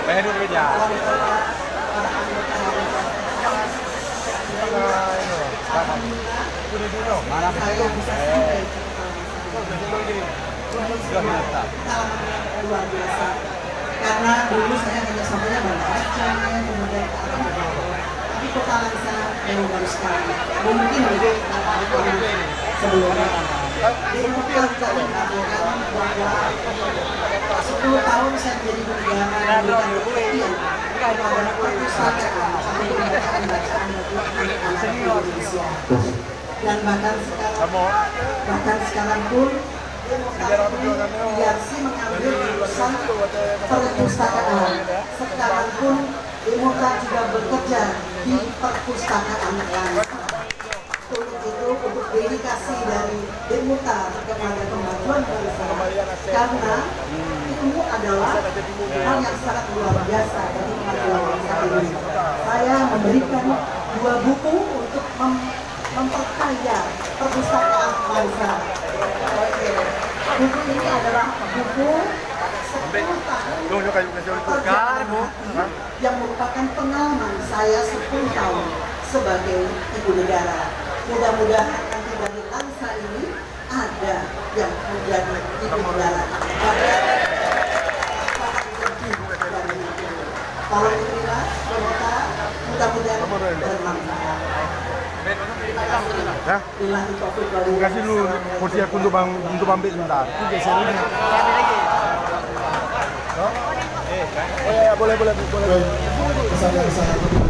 Bayar dulu aja. Mana itu? Sudah biasa. Luar biasa. Karena dulu saya hanya sampainya Banda Aceh, kemudian ke arah Bogor. Tapi kota Langsa memang baru sekali. Mungkin lebih sebelumnya. Demokrat tadi mengatakan bahwa 10 tahun saya menjadi negara kepada perpustakaan sampai bacaan-bacaan bagi anak Indonesia. Dan bahkan sekarang pun Yarsi mengambil jurusan perpustakaan. Sekarang pun Demokrat juga bekerja di perpustakaan Langsa. Untuk itu, untuk dedikasi dari Demokrat kepada kemajuan bangsa, karena itu adalah hal yang sangat luar biasa bagi kemajuan bangsa ini. Saya memberikan 2 buku untuk memperkaya perpustakaan bangsa. Buku ini adalah buku 10 tahun perjalanan yang merupakan pengalaman saya 10 tahun sebagai ibu negara. Mudah-mudahan nanti dari Langsa ini ada yang menjadi ibu negara. Kalau diterima, kita mudah-mudahan bermanfaat. Ya. Terima kasih lu kursi aku untuk ambil sebentar. Itu geser ini. Boleh. Kesana-kesana.